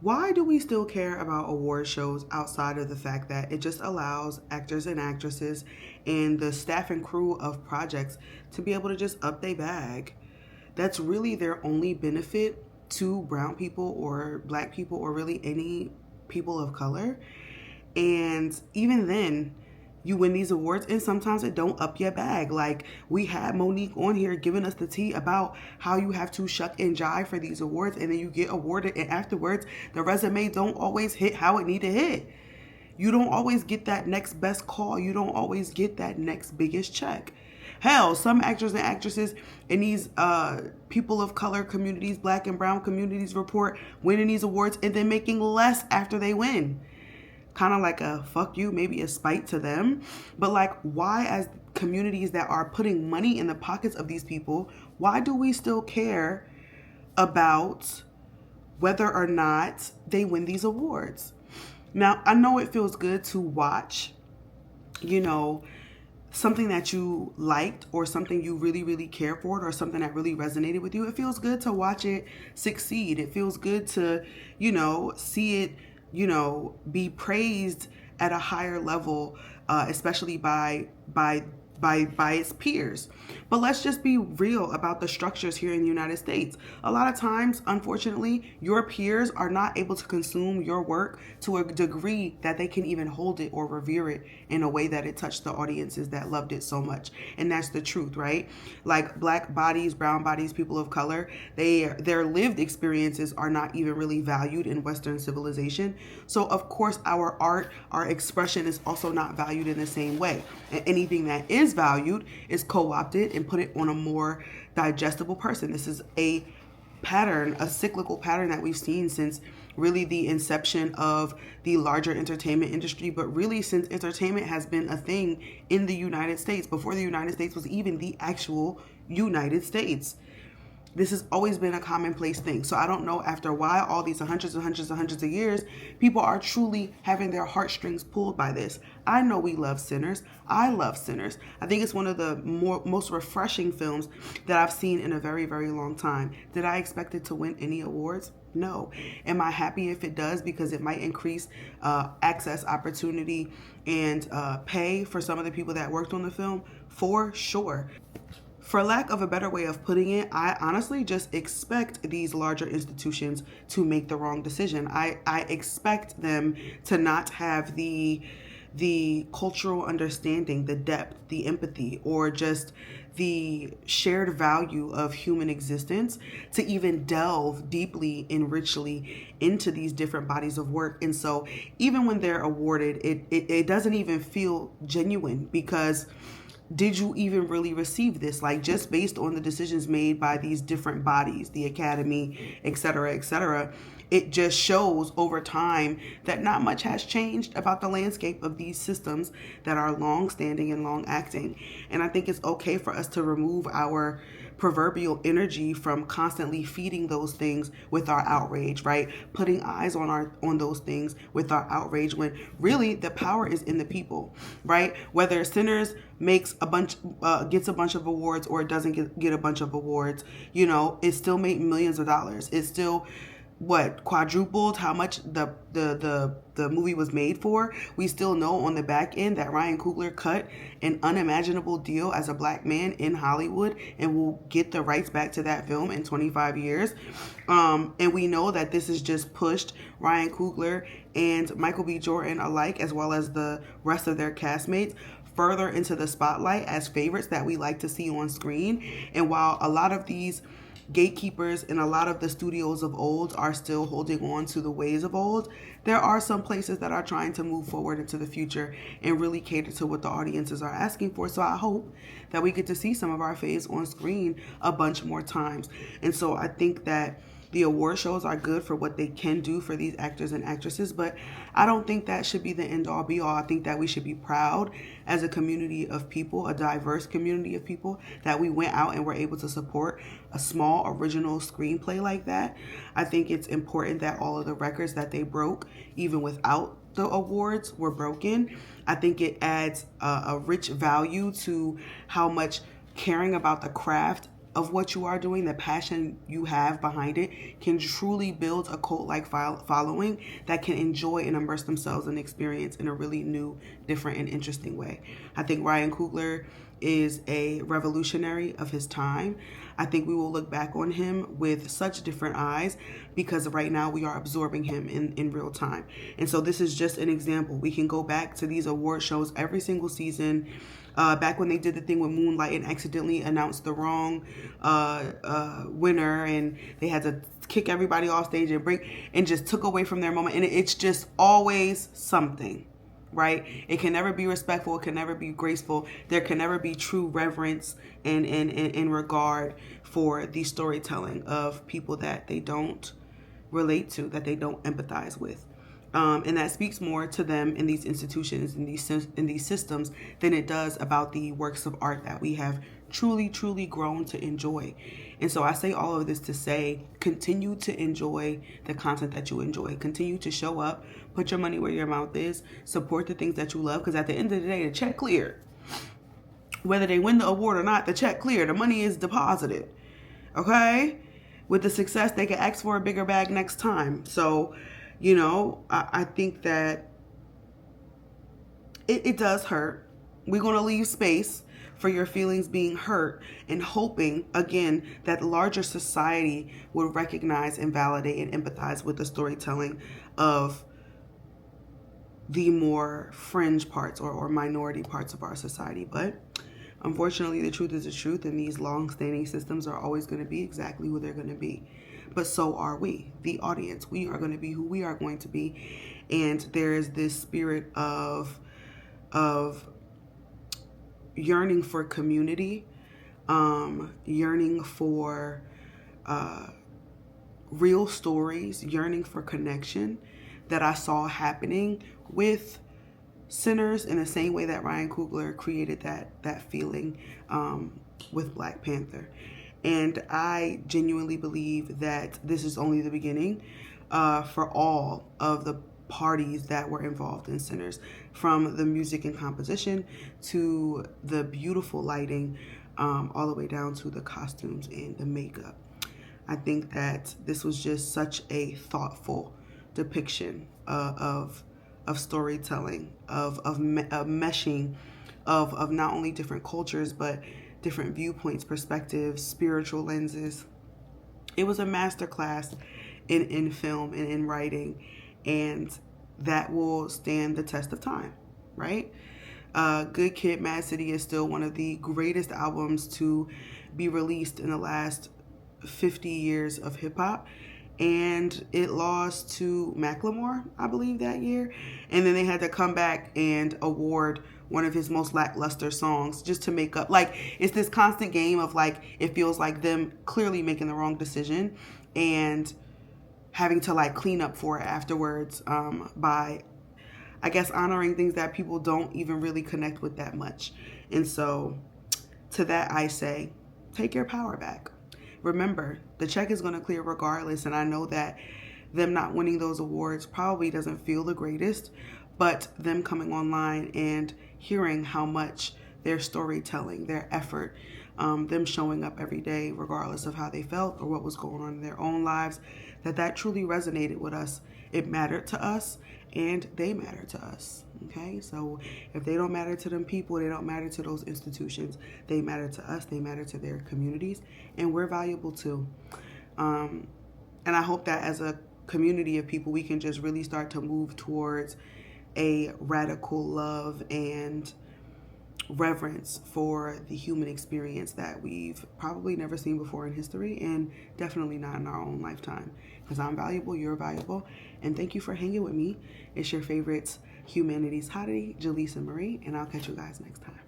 Why do we still care about award shows outside of the fact that it just allows actors and actresses and the staff and crew of projects to be able to just up their bag? That's really their only benefit to brown people or black people or really any people of color. And even then, you win these awards and sometimes it don't up your bag. Like, we had Monique on here giving us the tea about how you have to shuck and jive for these awards, and then you get awarded, and afterwards the resume don't always hit how it need to hit. You don't always get that next best call. You don't always get that next biggest check. Hell, some actors and actresses in these people of color communities, black and brown communities, report winning these awards and then making less after they win. Kind of like a fuck you, maybe a spite to them. But like, why, as communities that are putting money in the pockets of these people, why do we still care about whether or not they win these awards? Now, I know it feels good to watch, something that you liked or something you really, really care for or something that really resonated with you. It feels good to watch it succeed. It feels good to, see it, be praised at a higher level, especially by its peers. But let's just be real about the structures here in the United States. A lot of times, unfortunately, your peers are not able to consume your work to a degree that they can even hold it or revere it in a way that it touched the audiences that loved it so much. And that's the truth, right? Like, black bodies, brown bodies, people of color, their lived experiences are not even really valued in Western civilization. So of course our art, our expression is also not valued in the same way. And anything that is valued is co-opted and put it on a more digestible person. This is a pattern, a cyclical pattern that we've seen since really the inception of the larger entertainment industry, but really since entertainment has been a thing in the United States, before the United States was even the actual United States. This has always been a commonplace thing. So I don't know, after a while, all these hundreds and hundreds and hundreds of years, people are truly having their heartstrings pulled by this. I know we love Sinners. I love Sinners. I think it's one of the most refreshing films that I've seen in a very, very long time. Did I expect it to win any awards? No. Am I happy if it does, because it might increase access, opportunity, and pay for some of the people that worked on the film? For sure. For lack of a better way of putting it, I honestly just expect these larger institutions to make the wrong decision. I expect them to not have the cultural understanding, the depth, the empathy, or just the shared value of human existence to even delve deeply and richly into these different bodies of work. And so even when they're awarded, it doesn't even feel genuine, because did you even really receive this? Like, just based on the decisions made by these different bodies, the academy, et cetera, it just shows over time that not much has changed about the landscape of these systems that are long standing and long acting. And I think it's okay for us to remove our proverbial energy from constantly feeding those things with our outrage, right? Putting eyes on those things with our outrage, when really the power is in the people, right? Whether Sinners gets a bunch of awards or it doesn't get a bunch of awards, it still made millions of dollars. It's still quadrupled how much the movie was made for. We still know on the back end that Ryan Coogler cut an unimaginable deal as a black man in Hollywood and will get the rights back to that film in 25 years. And we know that this has just pushed Ryan Coogler and Michael B. Jordan alike, as well as the rest of their castmates, further into the spotlight as favorites that we like to see on screen. And while a lot of these gatekeepers and a lot of the studios of old are still holding on to the ways of old, there are some places that are trying to move forward into the future and really cater to what the audiences are asking for. So I hope that we get to see some of our faves on screen a bunch more times. And so I think that the award shows are good for what they can do for these actors and actresses, but I don't think that should be the end all be all. I think that we should be proud as a community of people, a diverse community of people, that we went out and were able to support a small original screenplay like that. I think it's important that all of the records that they broke, even without the awards, were broken. I think it adds a rich value to how much caring about the craft of what you are doing, the passion you have behind it, can truly build a cult-like following that can enjoy and immerse themselves in the experience in a really new, different, and interesting way. I think Ryan Coogler is a revolutionary of his time. I think we will look back on him with such different eyes because right now we are absorbing him in real time. And so this is just an example. We can go back to these award shows every single season. Back when they did the thing with Moonlight and accidentally announced the wrong winner, and they had to kick everybody off stage and just took away from their moment. And it's just always something, right? It can never be respectful. It can never be graceful. There can never be true reverence and regard for the storytelling of people that they don't relate to, that they don't empathize with. And that speaks more to them in these institutions, in these systems, than it does about the works of art that we have truly, truly grown to enjoy. And so I say all of this to say, continue to enjoy the content that you enjoy. Continue to show up, put your money where your mouth is, support the things that you love, because at the end of the day, the check cleared. Whether they win the award or not, the check cleared. The money is deposited. Okay? With the success, they can ask for a bigger bag next time. So, I think that it does hurt. We're going to leave space for your feelings being hurt and hoping, again, that the larger society would recognize and validate and empathize with the storytelling of the more fringe parts or minority parts of our society. But unfortunately, the truth is the truth, and these long-standing systems are always going to be exactly who they're going to be. But so are we, the audience. We are going to be who we are going to be. And there is this spirit of yearning for community, yearning for real stories, yearning for connection that I saw happening with Sinners in the same way that Ryan Coogler created that feeling with Black Panther. And I genuinely believe that this is only the beginning for all of the parties that were involved in Sinners, from the music and composition to the beautiful lighting, all the way down to the costumes and the makeup. I think that this was just such a thoughtful depiction of storytelling, of meshing of not only different cultures, but different viewpoints, perspectives, spiritual lenses. It was a masterclass in film and in writing, and that will stand the test of time, right? Good Kid, Mad City is still one of the greatest albums to be released in the last 50 years of hip hop. And it lost to Macklemore, I believe, that year. And then they had to come back and award one of his most lackluster songs just to make up. Like, it's this constant game of, like, it feels like them clearly making the wrong decision and having to, like, clean up for it afterwards by, I guess, honoring things that people don't even really connect with that much. And so to that I say, take your power back. Remember, the check is going to clear regardless, and I know that them not winning those awards probably doesn't feel the greatest, but them coming online and hearing how much their storytelling, their effort, them showing up every day regardless of how they felt or what was going on in their own lives, that truly resonated with us. It mattered to us, and they matter to us. Okay, so if they don't matter to them people, they don't matter to those institutions. They matter to us. They matter to their communities, and we're valuable too. And I hope that as a community of people, we can just really start to move towards a radical love and reverence for the human experience that we've probably never seen before in history, and definitely not in our own lifetime. Because I'm valuable, you're valuable, and thank you for hanging with me. It's your favorite humanities hottie, Jaleesa Marie, and I'll catch you guys next time.